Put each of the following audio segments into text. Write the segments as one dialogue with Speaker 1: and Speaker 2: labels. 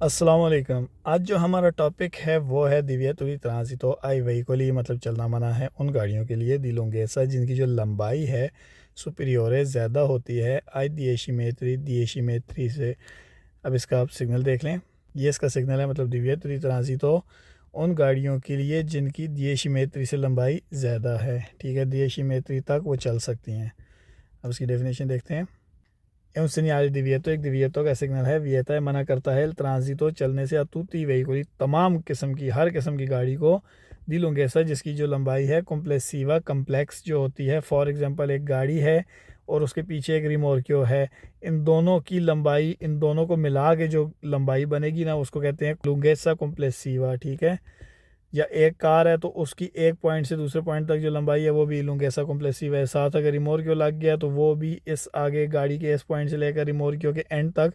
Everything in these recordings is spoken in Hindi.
Speaker 1: अस्सलामुअलैकुम। आज जो हमारा टॉपिक है वो है दिव्यतुरी ट्रांसितो आई वेहिकली, मतलब चलना मना है उन गाड़ियों के लिए दी लुंघेसा जिनकी जो लंबाई है सुपीरियोरे ज़्यादा होती है आई 10 से। अब इसका आप सिग्नल देख लें, ये इसका सिग्नल है, मतलब दिव्यतुरी ट्रांसितो उन गाड़ियों के लिए जिनकी 10 से लंबाई ज़्यादा है। ठीक है, 10 तक वो चल सकती हैं। अब इसकी डेफिनेशन देखते हैं। È un segnale divieto, एक divieto का सिग्नल है, वियता है मना करता है, ट्रांजितो चलने से, अतुती वेहिकुली तमाम किस्म की, हर किस्म की गाड़ी को, दी लुंगेसा जिसकी जो लंबाई है कॉम्प्लेक्सिवा कम्प्लेक्स जो होती है। फॉर एग्जांपल एक गाड़ी है और उसके पीछे एक रिमोर्कियो है, इन दोनों की लंबाई, इन दोनों को मिला के जो लंबाई बनेगी ना उसको कहते हैं लुंगेसा कॉम्प्लेक्सिवा। ठीक है, या एक कार है तो उसकी एक पॉइंट से दूसरे पॉइंट तक जो लंबाई है वो भी लुंगेसा कॉम्प्लेक्सिव है। साथ अगर रिमोर्कियो लग गया तो वो भी इस आगे गाड़ी के इस पॉइंट से लेकर रिमोर्कियो के एंड तक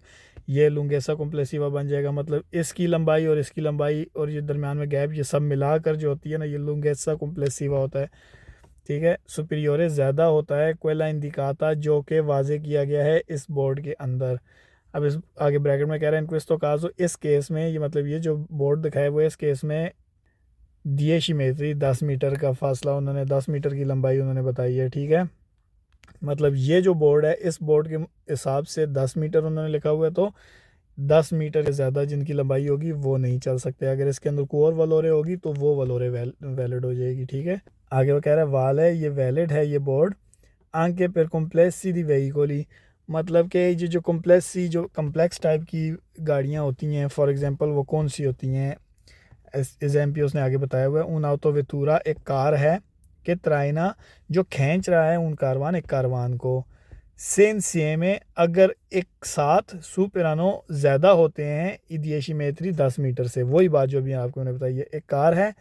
Speaker 1: ये लुंगेसा कॉम्प्लेक्सिवा बन जाएगा। मतलब इसकी लंबाई और इसकी लंबाई और ये दरमियान में गैप, ये सब मिलाकर जो होती है ना, ये लुंगेसा कॉम्प्लेक्सिवा होता है। ठीक है, सुपीरियोरे ज़्यादा होता है क्वेला इंडिकाता, जो कि वाजे किया गया है इस बोर्ड के अंदर। अब इस आगे ब्रैकेट में कह रहे हैं क्विस्तो काजो, इस केस में ये मतलब ये जो बोर्ड दिखाया हुआ है इस केस में 10 10 मीटर का फासला, उन्होंने 10 मीटर की लंबाई उन्होंने बताई है। ठीक है, मतलब ये जो बोर्ड है इस बोर्ड के हिसाब से 10 मीटर उन्होंने लिखा हुआ है, तो 10 मीटर से ज़्यादा जिनकी लंबाई होगी वो नहीं चल सकते। अगर इसके अंदर कोई और वलोरे होगी तो वो वलोरे वैलिड हो जाएगी। ठीक है, आगे वो कह रहा है वाल है, ये वैलिड है ये बोर्ड आंके पर कॉम्प्लेक्सी दी वेहिकोली, मतलब कि ये जो कम्प्लेक्स टाइप की गाड़ियाँ होती हैं, फॉर एग्जांपल वो कौन सी होती हैं। एग्जाम्पल उसने आगे बताया हुआ है, उन ऑटो वेतूरा एक कार है कि त्राइना जो खींच रहा है उन कारवान एक कारवान को, सेन सी में अगर एक साथ सुपेरानो ज़्यादा होते हैं इदियशी मेत्री 10 मीटर से। वही बात जो भी आपको मैंने बताई है, एक कार है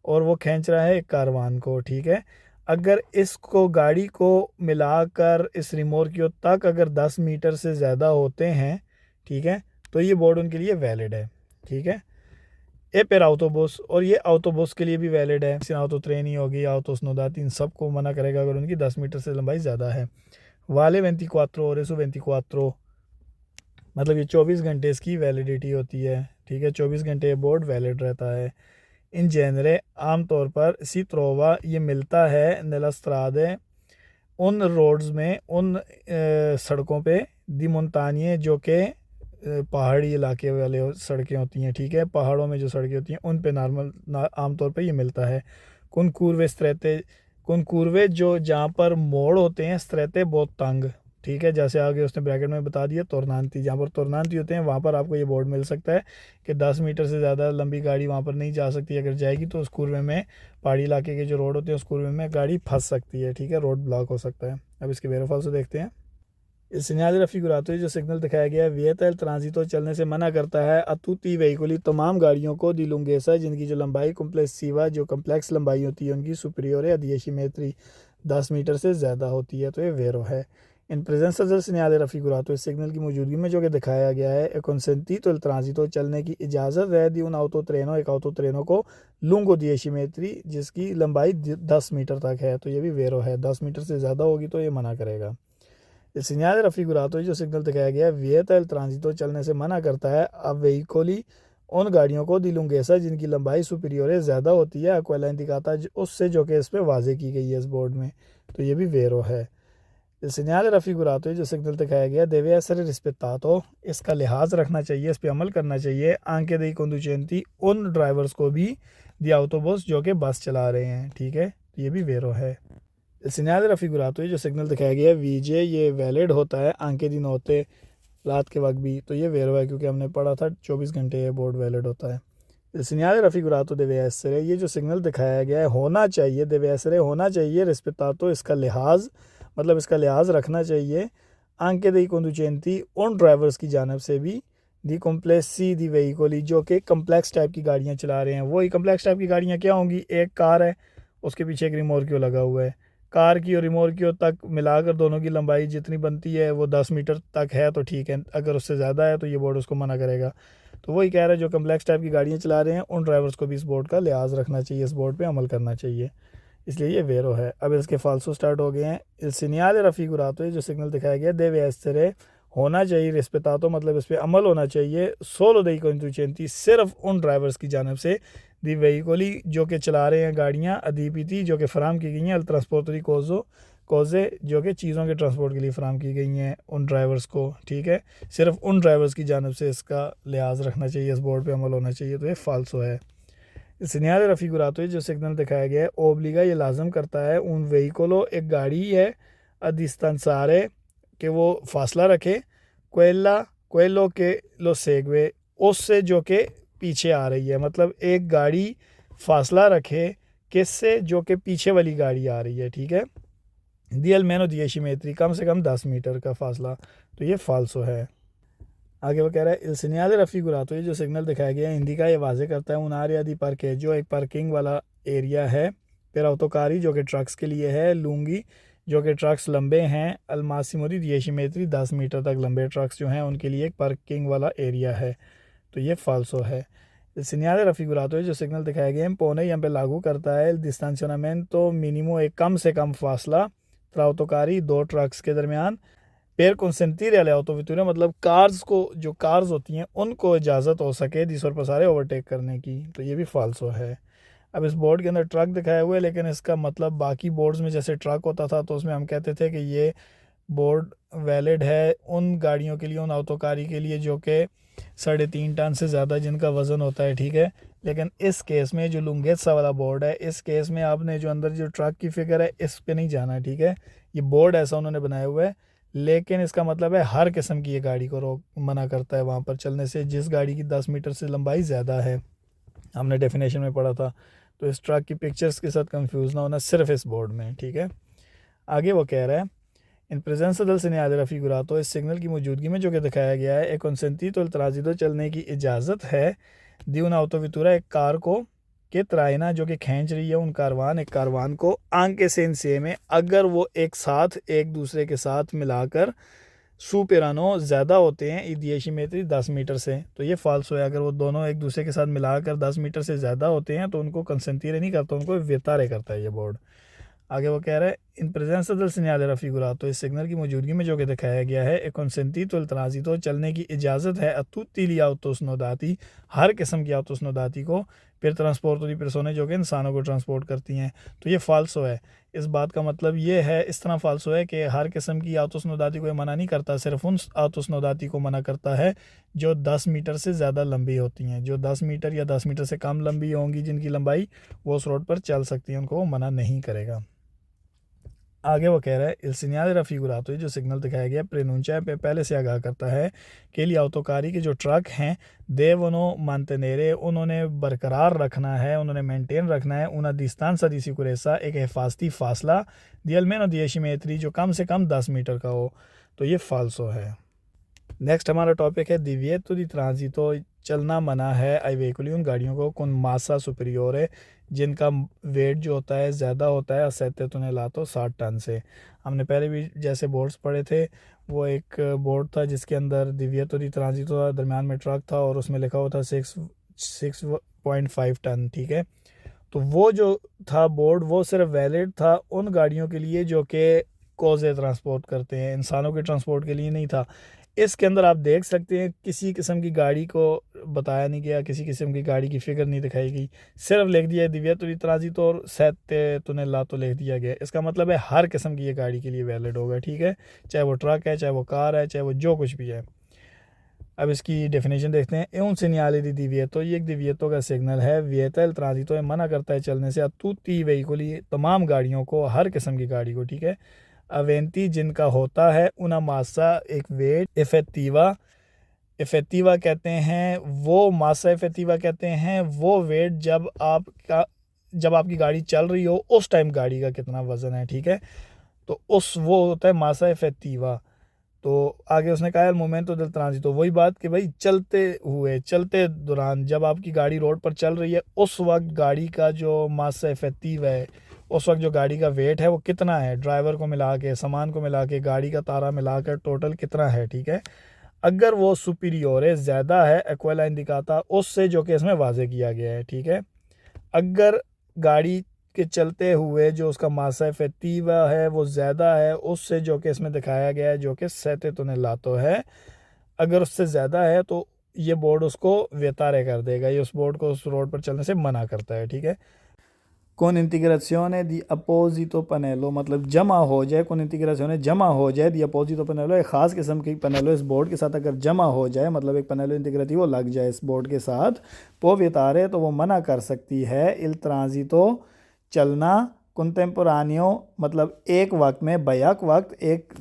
Speaker 1: और वो खींच रहा है एक कारवान को। ठीक है, अगर इसको गाड़ी को मिलाकर इस रिमोर्कियो तक अगर 10 मीटर से ज़्यादा होते हैं, ठीक है, तो ये बोर्ड उनके लिए वैलिड है। ठीक है, ए पेर autobus, और ये autobus के लिए भी वैलिड है। ऑटो ट्रेन ही होगी, ऑटोस नोदाती, इन सबको मना करेगा अगर उनकी 10 मीटर से लंबाई ज़्यादा है। वाले 24 और एसो 24, मतलब ये 24 घंटे इसकी वैलिडिटी होती है। ठीक है, 24 घंटे बोर्ड वैलिड रहता है। इन जेनरे आमतौर पर सित्रोवा ये मिलता है नेलस्त्रादे उन रोड्स में, उन सड़कों पे दी मोन्तानिए जो कि पहाड़ी इलाके वाले सड़कें होती हैं। ठीक है, पहाड़ों में जो सड़कें होती हैं उन पे आमतौर पे ये मिलता है। कुन कुरवे जो जहाँ पर मोड़ होते हैं स्त्रेते बहुत तंग। ठीक है, जैसे आगे उसने ब्रैकेट में बता दिया तोरनांती, जहाँ पर तोरनांती होते हैं वहाँ पर आपको ये बोर्ड मिल सकता है कि 10 मीटर से ज़्यादा लंबी गाड़ी वहाँ पर नहीं जा सकती। अगर जाएगी तो उस कुरवे में, पहाड़ी इलाके के जो रोड होते हैं उस कुरवे में गाड़ी फंस सकती है। ठीक है, रोड ब्लॉक हो सकता है। अब इसके वेरोफॉल से देखते हैं। इस सिग्नल रफिकुरातो जो सिग्नल दिखाया गया है वियतल ट्रांजितो चलने से मना करता है अतुती वेहिकुली तमाम गाड़ियों को दी लुंगेसा जिनकी जो लंबाई कॉम्प्लेक्सिवा जो कम्प्लेक्स लंबाई होती है उनकी सुपीरियर है अदियशी मेत्री 10 मीटर से ज़्यादा होती है, तो ये वेरो है। इन प्रेजेंस जल सिग्नल रफिकुरातो इस सिग्नल की मौजूदगी में जो कि दिखाया गया है कंसेंटी तो ट्रांजितो चलने की इजाज़त है दी उन एक ऑटो ट्रेनों को लुंगो दियशी मेत्री जिसकी लंबाई 10 मीटर तक है, तो ये भी वेरो है। 10 मीटर से ज़्यादा होगी तो ये मना करेगा। सिग्नल रफिकुरातो जो सिग्नल दिखाया गया है वियतल ट्रांजितो चलने से मना करता है अब वेहिकोली उन गाड़ियों को दी लुंगेसा जिनकी लंबाई सुपीरियर ज़्यादा होती है अक्वेला दिखाता उससे जो कि इस पर वाजे की गई है इस बोर्ड में, तो ये भी वेरो है। सिग्नल रफिकुरातो जो सिग्नल दिखाया गया देवे असर रिस्पेक्टातो इसका लिहाज रखना चाहिए, इस पर अमल करना चाहिए। आंके दई कंडुचेंती उन ड्राइवर्स को भी दी ऑटोबस जो कि बस चला रहे हैं। ठीक है, तो ये भी वेरो है। सिग्नल रफिकुरातो जो सिग्नल दिखाया गया है वीजे ये वैलिड होता है आंके दिन होते रात के वक्त भी, तो ये वेरो है क्योंकि हमने पढ़ा था 24 घंटे ये बोर्ड वैलिड होता है। सिग्नल रफिकुरातो देवे ऐसरे ये जो सिग्नल दिखाया गया है होना चाहिए, देवे ऐसरे होना चाहिए रिस्पेक्टातो इसका लिहाज, मतलब इसका लिहाज रखना चाहिए। आंके दी कंडुचेंती उन ड्राइवर्स की जानब से भी दी कॉम्प्लेक्सी दी वेहिकोली जो कि कम्प्लेक्स टाइप की गाड़ियाँ चला रहे हैं। वही कम्प्लेक्स टाइप की गाड़ियाँ क्या होंगी, एक कार है उसके पीछे एक रिमोर्कियो लगा हुआ है, कार की और रिमोर्कियो तक मिलाकर दोनों की लंबाई जितनी बनती है वो 10 मीटर तक है तो ठीक है, अगर उससे ज़्यादा है तो ये बोर्ड उसको मना करेगा। तो वही कह रहा है जो कम्प्लेक्स टाइप की गाड़ियाँ चला रहे हैं उन ड्राइवर्स को भी इस बोर्ड का लिहाज रखना चाहिए, इस बोर्ड पे अमल करना चाहिए। इसलिए ये वेरो है। अब इसके फाल्सो स्टार्ट हो गए हैं। इल सीनियाले रफीगुरातो, ये जो सिग्नल दिखाया गया देवे एस्tere होना चाहिए रिस्पेतातो, मतलब इस पर अमल होना चाहिए सोलो दई कंट्रीचेंती, सिर्फ उन ड्राइवर्स की जानब से दी वेहिकोली जो कि चला रहे हैं गाड़ियाँ, अदीपीती जो कि फराम की गई हैं, अल ट्रांसपोर्टरी कोज़े जो कि चीज़ों के ट्रांसपोर्ट के लिए फराम की गई हैं उन ड्राइवर्स को, ठीक है। सिर्फ उन ड्राइवर्स की जानब से इसका लिहाज रखना चाहिए, इस बोर्ड पे अमल होना चाहिए, तो ये फ़ाल्सो है। सीनियर रफीगुरातो, जो सिग्नल दिखाया गया है ओब्लिगा, ये लाजम करता है उन व्हीकलों, एक गाड़ी है अदिस्तांसारे कि वो फासला रखे कोयला कोयलो के लो सेगवे उससे जो कि पीछे आ रही है, मतलब एक गाड़ी फासला रखे किससे, जो कि पीछे वाली गाड़ी आ रही है, ठीक है। दियल मैनो दियशी मेत्री, कम से कम 10 मीटर का फासला, तो ये फाल्सो है। आगे वो कह रहा है इल सीनियाले रफीगुरातो, ये जो सिग्नल दिखाया गया है हिंदी का, ये वाजे करता है उन आरिया दी पार्केजो, एक पार्किंग वाला एरिया है। फिर अवतोकारी जो कि ट्रक्स के लिए है, लूंगी जो कि ट्रक्स लंबे हैं, अलमासीमोदी दियशी मेत्री 10 मीटर तक लंबे ट्रक्स जो हैं उनके लिए एक पार्किंग वाला एरिया है, तो ये फाल्सो है। सीनियाले रफीगुरातो, जो सिग्नल दिखाया गया है पोने यहाँ पे लागू करता है डिस्टेंशनमेंटो मिनिमो, एक कम से कम फासला त्राउतोकारी दो ट्रक्स के दरमियान, पेर कंसेंटीरे alle autovetture, मतलब कार्स को, जो कार्स होती हैं उनको इजाज़त हो सके दिसोर पसारे ओवरटेक करने की, तो ये भी फाल्सो है। अब इस बोर्ड के अंदर ट्रक दिखाया हुआ है, लेकिन इसका मतलब बाकी बोर्ड्स में जैसे ट्रक होता था तो उसमें हम कहते थे कि ये बोर्ड वैलिड है उन गाड़ियों के लिए, उन ऑटोकारी के लिए जो कि 3.5 टन से ज़्यादा जिनका वज़न होता है, ठीक है। लेकिन इस केस में जो लुंगेसा वाला बोर्ड है, इस केस में आपने जो अंदर जो ट्रक की फिगर है इस पे नहीं जाना, ठीक है। ये बोर्ड ऐसा उन्होंने बनाया हुआ है, लेकिन इसका मतलब है हर किस्म की ये गाड़ी को रोक मना करता है वहाँ पर चलने से जिस गाड़ी की 10 मीटर से लंबाई ज़्यादा है, हमने डेफिनेशन में पढ़ा था। तो इस ट्रक की पिक्चर्स के साथ कंफ्यूज ना होना, सिर्फ इस बोर्ड में, ठीक है। आगे वो कह रहा है इन प्रेजेंस दल से न्याज रफीगुरातो, इस सिग्नल की मौजूदगी में जो कि दिखाया गया है एक कंसेंटी तो तराजीदो चलने की इजाज़त है दी उन ऑटोवितुरा, एक कार को के तराइना जो कि खींच रही है उन कारवान, एक कारवान को आंके से में, अगर वो एक साथ एक दूसरे के साथ मिलाकर सुपेरानो ज़्यादा होते हैं इदियशी मेत्री 10 मीटर से, तो ये फाल्सो है। अगर वो दोनों एक दूसरे के साथ मिलाकर 10 मीटर से ज़्यादा होते हैं तो उनको कंसेंटीरे नहीं करता, उनको वेतारे करता है ये बोर्ड। आगे वो कह रहा है इन प्रेजेंस दल सिग्नल रफीगुरातो, इस सिग्नल की मौजूदगी में जो कि दिखाया गया है एक कंसेंटी तो तनाजी तो चलने की इजाज़त है अतुतीली आउतोस्नोदाती, हर किस्म की आउतोस्नोदाती को, फिर ट्रांसपोर्ट दी परसोने जो कि इंसानों को ट्रांसपोर्ट करती हैं, तो ये फाल्सो है। इस बात का मतलब ये है, इस तरह फाल्सो है कि हर किस्म की आउतोस्नोदाती को ये मना नहीं करता, सिर्फ उन आउतोस्नोदाती को मना करता है जो 10 मीटर से ज़्यादा लंबी होती हैं। जो 10 मीटर या 10 मीटर से कम लंबी होंगी जिनकी लंबाई, वो उस रोड पर चल सकती हैं, उनको वो मना नहीं करेगा। आगे वो कह रहा है इल सीनियाले रफीगुरातो, जो सिग्नल दिखाया गया प्रेनूंचा पे पहले से आगाह करता है कि लिए ऑटोकारी के जो ट्रक हैं देवनो मानतेनेरे, उन्होंने बरकरार रखना है, उन्होंने मेंटेन रखना है उना दिस्तान सदी सिकुरेसा, एक हिफाजती फासला दियल में दियशी मेत्री जो कम से कम 10 मीटर का हो, तो ये फाल्सो है। नेक्स्ट हमारा टॉपिक है दिविएतो दी ट्रांजितो, चलना मना है आई वेहिकुली उन गाड़ियों को कुन मासा सुपीरियोर है जिनका वेट जो होता है ज़्यादा होता है असत्य तुने लातो 60 टन से। हमने पहले भी जैसे बोर्ड्स पढ़े थे, वो एक बोर्ड था जिसके अंदर दिविएतो दी ट्रांजितो दरमियान में ट्रक था और उसमें लिखा हुआ था 6.5 टन, ठीक है। तो वो जो था बोर्ड वो सिर्फ वैलिड था उन गाड़ियों के लिए जो कि कोज़े ट्रांसपोर्ट करते हैं, इंसानों के ट्रांसपोर्ट के लिए नहीं था। इसके अंदर आप देख सकते हैं किसी किस्म की गाड़ी को बताया नहीं गया, किसी किस्म की गाड़ी की फिगर नहीं दिखाई गई, सिर्फ लिख दिया दिव्या तो तराजी तो और सहते तूने ला तो लिख दिया गया। इसका मतलब है हर किस्म की ये गाड़ी के लिए वैलिड होगा, ठीक है, चाहे वो ट्रक है, चाहे वो कार है, चाहे वो जो कुछ भी है। अब इसकी डेफिनेशन देखते हैं। एवं सिनियाले दी दिविएतो, ये एक दिविएतो का सिग्नल है, विएतल ट्रांजितो है, मना करता है चलने से अतुती वेहिकुली तमाम गाड़ियों को, हर किस्म की गाड़ी को, ठीक है। अवेंती जिनका होता है उना मासा एक वेट इफेक्टिवा, इफेक्टिवा कहते हैं वो, मासा इफेक्टिवा कहते हैं वो वेट जब आपकी गाड़ी चल रही हो उस टाइम गाड़ी का कितना वज़न है, ठीक है, तो उस वो होता है मासा इफेक्टिवा। तो आगे उसने कहा मोमेंटो del tránsito, वही बात कि भाई चलते दौरान जब आपकी गाड़ी रोड पर चल रही है उस वक्त गाड़ी का जो मासा इफेक्टिव है, उस वक्त जो गाड़ी का वेट है वो कितना है, ड्राइवर को मिला के, सामान को मिला के, गाड़ी का तारा मिला कर टोटल कितना है, ठीक है। अगर वो सुपीरियोर है, ज़्यादा है, एक्वालाइन दिखाता उससे जो कि इसमें वाजे किया गया है, ठीक है। अगर गाड़ी के चलते हुए जो उसका मासा इफेक्टिवा है वो ज़्यादा है उससे, जो कि इसमें दिखाया गया है, जो कि 7 टनेलातो है। अगर उससे ज़्यादा है तो ये बोर्ड उसको वेतारे कर देगा, ये उस बोर्ड को उस रोड पर चलने से मना करता है, ठीक है। con integrazione di apposito pannello, मतलब जमा हो जाए, con integrazione जमा हो जाए di apposito pannello, एक ख़ास किस्म की पनेलो इस बोर्ड के साथ अगर जमा हो जाए, मतलब एक पनेलो इंटीग्रेटिव लग जाए इस बोर्ड के साथ, पो वेतारे, तो वो मना कर सकती है il transito, चलना, contemporaneo, मतलब एक वक्त में, बैक वक्त, एक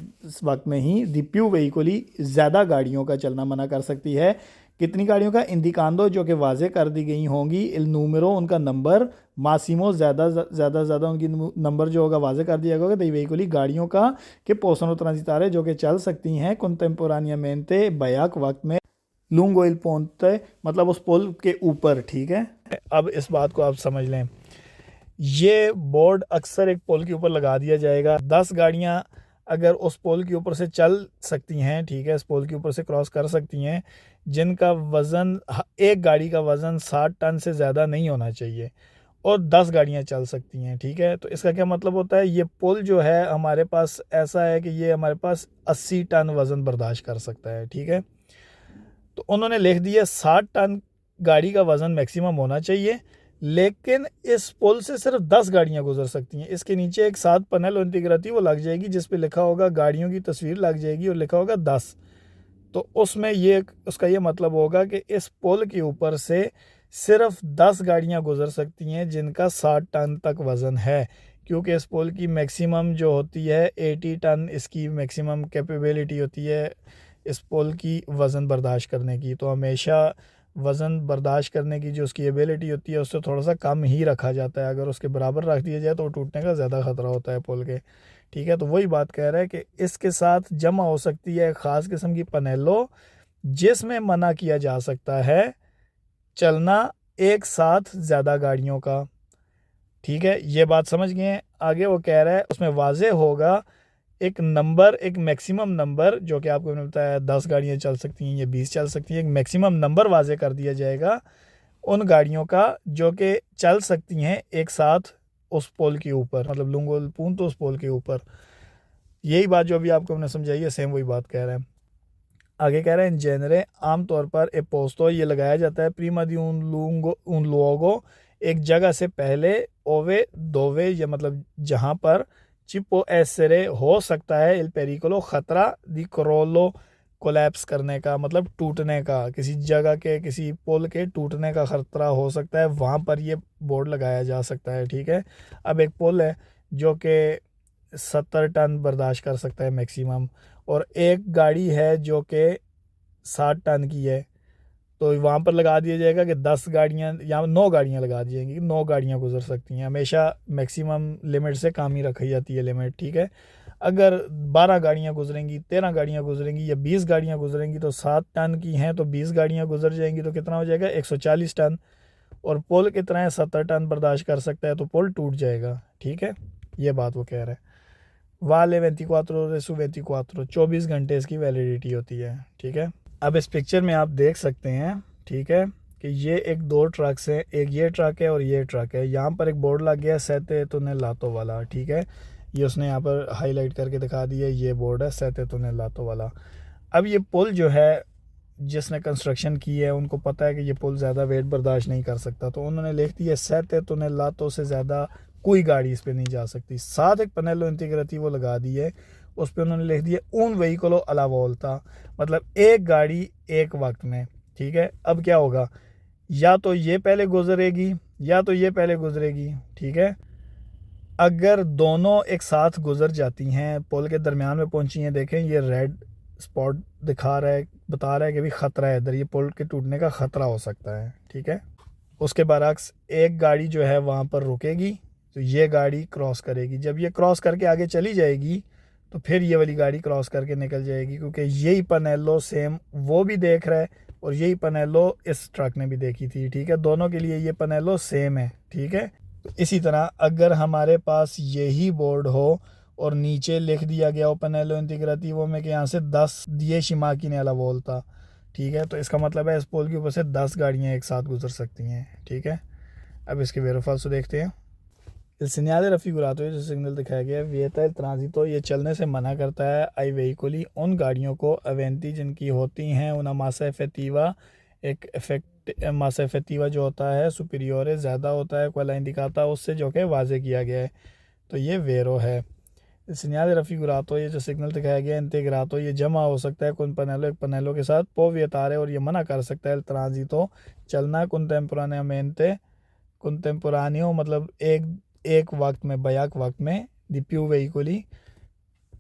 Speaker 1: वक्त में ही, di più veicoli, ज़्यादा गाड़ियों का चलना मना कर सकती है। कितनी गाड़ियों का? इंदिकांदो, जो कि वाजे कर दी गई होंगी, इल नूमेरो, उनका नंबर, मासिमो, ज़्यादा उनकी नंबर जो होगा वाजे कर दिया होगा, दई वेहिकुली, गाड़ियों का, कि पोसनो ट्रांजितारे, जो कि चल सकती हैं कंटेम्पोरानियामेंटे, बैक वक्त में, लूंगो इल पोंते, मतलब उस पुल के ऊपर, ठीक है। अब इस बात को आप समझ लें, ये बोर्ड अक्सर एक पुल के ऊपर लगा दिया जाएगा। 10 गाड़ियाँ अगर उस पुल के ऊपर से चल सकती हैं, ठीक है, इस पुल के ऊपर से क्रॉस कर सकती हैं, जिनका वज़न, एक गाड़ी का वज़न 60 टन से ज़्यादा नहीं होना चाहिए, और 10 गाड़ियाँ चल सकती हैं, ठीक है। तो इसका क्या मतलब होता है, ये पुल जो है हमारे पास ऐसा है कि ये हमारे पास 80 टन वज़न बर्दाश्त कर सकता है, ठीक है। तो उन्होंने लिख दिया 60 टन गाड़ी का वज़न मैक्सिमम होना चाहिए, लेकिन इस पुल से सिर्फ 10 गाड़ियां गुजर सकती हैं। इसके नीचे एक 7 पैनल इंटीग्रेटिव वो लग जाएगी, जिस पे लिखा होगा, गाड़ियों की तस्वीर लग जाएगी और लिखा होगा 10। तो उसमें ये, उसका ये मतलब होगा कि इस पुल के ऊपर से सिर्फ 10 गाड़ियां गुजर सकती हैं जिनका 60 टन तक वज़न है, क्योंकि इस पुल की मैक्सिमम जो होती है 80 टन इसकी मैक्सिमम कैपेबिलिटी होती है इस पुल की वज़न बर्दाश्त करने की। तो हमेशा वज़न बर्दाश्त करने की जो उसकी एबिलिटी होती है उससे थोड़ा सा कम ही रखा जाता है। अगर उसके बराबर रख दिया जाए तो टूटने का ज़्यादा ख़तरा होता है पुल के, ठीक है। तो वही बात कह रहा है कि इसके साथ जमा हो सकती है ख़ास किस्म की पनेलो, जिसमें मना किया जा सकता है चलना एक साथ ज़्यादा गाड़ियों का, ठीक है। ये बात समझ गए हैं। आगे वो कह रहा है उसमें वाज़े होगा एक नंबर, एक मैक्सिमम नंबर, जो कि आपको मिलता है 10 गाड़ियाँ चल सकती हैं या 20 चल सकती हैं, एक मैक्सिमम नंबर वाजे कर दिया जाएगा उन गाड़ियों का जो कि चल सकती हैं एक साथ उस पोल के ऊपर, मतलब लुंगो पूंतो उस पोल के ऊपर। यही बात जो अभी आपको हमने समझाई है, सेम वही बात कह रहा है। आगे कह रहे हैं इन जेनरे आमतौर पर ए पोस्तो ये लगाया जाता है प्रीमा दी उन लोगों, एक जगह से पहले, ओवे दोवे, या मतलब जहाँ पर चिपो एसरे हो सकता है इल पेरिकोलो, खतरा, दी क्रोलो, कोलैप्स करने का, मतलब टूटने का, किसी जगह के, किसी पुल के टूटने का खतरा हो सकता है, वहाँ पर ये बोर्ड लगाया जा सकता है, ठीक है। अब एक पुल है जो कि 70 टन बर्दाश्त कर सकता है मैक्सिमम, और एक गाड़ी है जो कि 60 टन की है, तो वहाँ पर लगा दिया जाएगा कि 10 गाड़ियाँ या 9 गाड़ियाँ लगा दी जाएंगी, 9 गाड़ियाँ गुजर सकती हैं। हमेशा मैक्सिमम लिमिट से कम ही रखी जाती है लिमिट, ठीक है। अगर 12 गाड़ियाँ गुजरेंगी, 13 गाड़ियाँ गुजरेंगी या 20 गाड़ियाँ गुजरेंगी, तो 7 टन की हैं तो 20 गाड़ियाँ गुजर जाएंगी, तो कितना हो जाएगा 140 टन। और पुल कितना है 70 टन बर्दाश्त कर सकता है, तो पुल टूट जाएगा, ठीक है। ये बात वो कह रहे हैं। वाले 24 24 घंटे इसकी वैलिडिटी होती है, ठीक है। अब इस पिक्चर में आप देख सकते हैं, ठीक है, कि ये एक 2 ट्रक्स हैं, एक ये ट्रक है और ये ट्रक है। यहाँ पर एक बोर्ड लग गया सेते तुने लातो वाला, ठीक है। ये उसने यहाँ पर हाईलाइट करके दिखा दिया, ये बोर्ड है सेते तुने लातो वाला। अब ये पुल जो है, जिसने कंस्ट्रक्शन की है उनको पता है कि ये पुल ज़्यादा वेट बर्दाश्त नहीं कर सकता, तो उन्होंने लिख दिया सेते तुने लातो से ज़्यादा कोई गाड़ी इस पर नहीं जा सकती। साथ एक पनेलो इंटीग्रेटिव लगा दी है, उस पर उन्होंने लिख दिया उन व्हीकलो अला वोल्टा, मतलब एक गाड़ी एक वक्त में, ठीक है। अब क्या होगा, या तो ये पहले गुजरेगी या तो ये पहले गुजरेगी, ठीक है। अगर दोनों एक साथ गुजर जाती हैं, पुल के दरमियान में पहुंची हैं, देखें ये रेड स्पॉट दिखा रहा है, बता रहा है कि भी ख़तरा है इधर, ये पुल के टूटने का ख़तरा हो सकता है, ठीक है। उसके बरक्स एक गाड़ी जो है वहाँ पर रुकेगी, तो ये गाड़ी क्रॉस करेगी, जब ये क्रॉस करके आगे चली जाएगी तो फिर ये वाली गाड़ी क्रॉस करके निकल जाएगी, क्योंकि यही पनेलो सेम वो भी देख रहा है और यही पनेलो इस ट्रक ने भी देखी थी, ठीक है। दोनों के लिए ये पनेलो सेम है, ठीक है। तो इसी तरह अगर हमारे पास यही बोर्ड हो और नीचे लिख दिया गया हो पनेलो इंटीग्रेटिवो में कि यहाँ से 10 दिए शिमाकी ने अला बोलता, ठीक है, तो इसका मतलब है इस पोल के ऊपर से 10 गाड़ियाँ एक साथ गुजर सकती हैं, ठीक है। अब इसके वेरीफाल्स देखते हैं। Il segnale raffigurato है जो सिग्नल दिखाया गया है विeta il transito ये चलने से मना करता है आई veicoli उन गाड़ियों को अवेंती जिनकी होती हैं una massa effettiva एक मासा इफेक्टिवा जो होता है सुपीरियोर ज़्यादा होता है quella indicata उससे जो कि वाजे किया गया है। तो ये वेरो है। सिग्नल रफिगुरातो ये जो सिग्नल दिखाया गया इंटीग्रातो ये जमा हो सकता है कुन पनेलो एक पनेलो के साथ पो वियतारे और ये मना कर सकता है ट्रांजितो चलना कुंटेम्पोरानियो मतलब एक वक्त में बयाक वक्त में दी प्यू वेहिकुली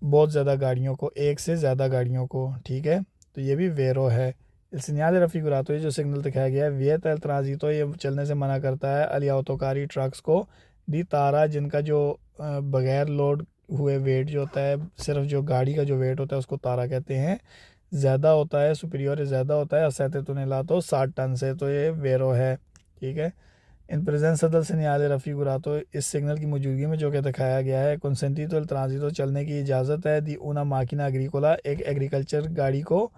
Speaker 1: बहुत ज़्यादा गाड़ियों को एक से ज़्यादा गाड़ियों को। ठीक है, तो ये भी वेरो है। सिग्नल रफिगुरातो ये जो सिग्नल दिखाया गया है वियता इल ट्रांजितो ये चलने से मना करता है अली ऑटोकारी ट्रक्स को दी तारा जिनका जो बगैर लोड हुए वेट जो होता है सिर्फ जो गाड़ी का जो वेट होता है उसको तारा कहते हैं ज़्यादा होता है सुपीरियर ज़्यादा होता है असैते तो नहीं ला तो 60 टन से, तो ये वेरो है। ठीक है, इन प्रेजेंस सदल सिग्नल रफिगुरातो इस सिग्नल की मौजूदगी में जो कि दिखाया गया है कंसेंटितो ट्रांजितो चलने की इजाज़त है दी una माकिना एग्रीकोला एक एग्रीकल्चर गाड़ी को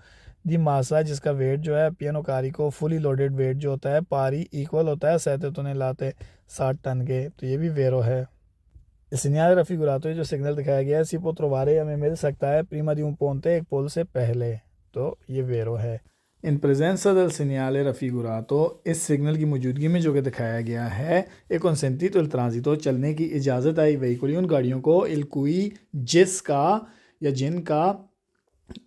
Speaker 1: दी मासा जिसका वेट जो है पियानो कारी को फुली लोडेड वेट जो होता है पारी इक्वल होता है सहते तो नहीं लाते 60 टन के, तो ये भी वेरो है। सिग्नल रफिगुरातो जो सिग्नल दिखाया गया है सिपो त्रोवारे हमें मिल सकता है प्रीमा दी un ponte एक पोल से पहले, तो ये वेरो है। इन प्रेजेंसा del segnale raffigurato इस सिग्नल की मौजूदगी में जो कि दिखाया गया है एक consentito il transito चलने की इजाज़त आई veicoli उन गाड़ियों को il cui जिसका या जिनका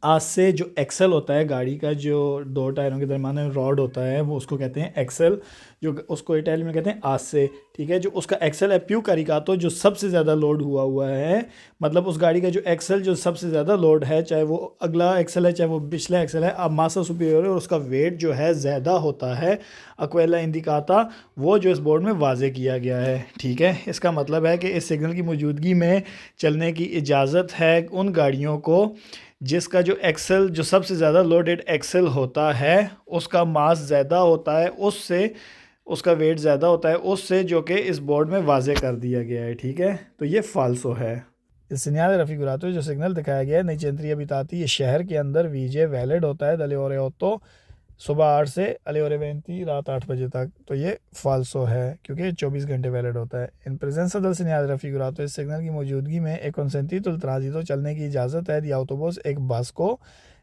Speaker 1: आज से जो एक्सेल होता है गाड़ी का जो दो टायरों के दरमियान रॉड होता है वो उसको कहते हैं एक्सेल, जो उसको इटालियन में कहते हैं आज से। ठीक है, जो उसका एक्सेल है प्यू करिकातो जो सबसे ज़्यादा लोड हुआ है, मतलब उस गाड़ी का जो एक्सेल जो सबसे ज़्यादा लोड है चाहे वो अगला एक्सेल है चाहे वो पिछला एक्सेल है अब मासा सुपीरियर और उसका वेट जो है ज़्यादा होता है अक्वेला इंडिकाता वो जो इस बोर्ड में वाजे किया गया है। ठीक है, इसका मतलब है कि इस सिग्नल की मौजूदगी में चलने की इजाज़त है उन गाड़ियों को जिसका जो एक्सेल जो सबसे ज़्यादा लोडेड एक्सेल होता है उसका मास ज़्यादा होता है उससे उसका वेट ज़्यादा होता है उससे जो कि इस बोर्ड में वाजे कर दिया गया है। ठीक है, तो ये फाल्सो है। इस सिग्नल रफिगुरातो जो सिग्नल दिखाया गया है नई चेंत्री अबिताती ये शहर के अंदर वीजे वैलिड होता है दले और तो सुबह 8 से अले वेंती रात 8 बजे तक, तो ये फाल्सो है क्योंकि 24 घंटे वैलिड होता है। इन प्रेजेंस दल सिग्नल रफिगुरातो इस सिग्नल की मौजूदगी में एक consentito ट्रांजितो चलने की इजाज़त है दी ऑटोबस एक बस को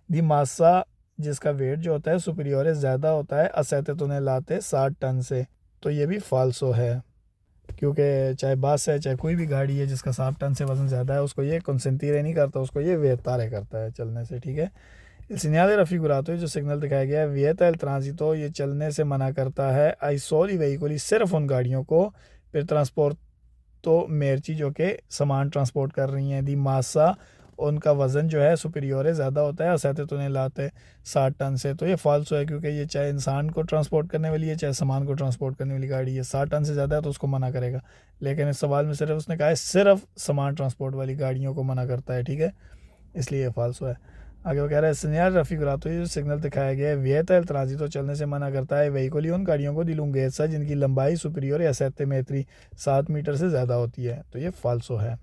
Speaker 1: दी मासा जिसका वेट जो होता है सुपीरियर ज़्यादा होता है असैते तो नहीं लाते 60 टन से, तो ये भी फाल्सो है क्योंकि चाहे बस है चाहे कोई भी गाड़ी है जिसका 60 टन से वज़न ज़्यादा है उसको ये कंसेंटीरे नहीं करता, उसको ये वेतारे करता है चलने से। ठीक है, सिग्नल रफिगुरातो जो सिग्नल दिखाया गया है विeta il transito ये चलने से मना करता है आई सोली veicoli सिर्फ उन गाड़ियों को फिर ट्रांसपोर्ट तो मेरची जो कि सामान ट्रांसपोर्ट कर रही हैं दी मासा उनका वज़न जो है सुपीरियर ज़्यादा होता है असैते तो नहीं लाते 60 टन से, तो ये फाल्सो है क्योंकि ये चाहे इंसान को ट्रांसपोर्ट करने वाली है चाहे सामान को ट्रांसपोर्ट करने वाली गाड़ी है 60 टन से ज़्यादा है तो उसको मना करेगा, लेकिन इस सवाल में सिर्फ उसने कहा है सिर्फ सामान ट्रांसपोर्ट वाली गाड़ियों को मना करता है। ठीक है, इसलिए ये फाल्सो है। आगे वो कह रहा है सिग्नल रफिगुरातो जो सिग्नल दिखाया गया है विeta il transito चलने से मना करता है veicoli उन गाड़ियों को दी lunghezza जिनकी लंबाई सुपीरियर या 7 मीटर 7 मीटर से ज़्यादा होती है, तो ये फाल्सो है।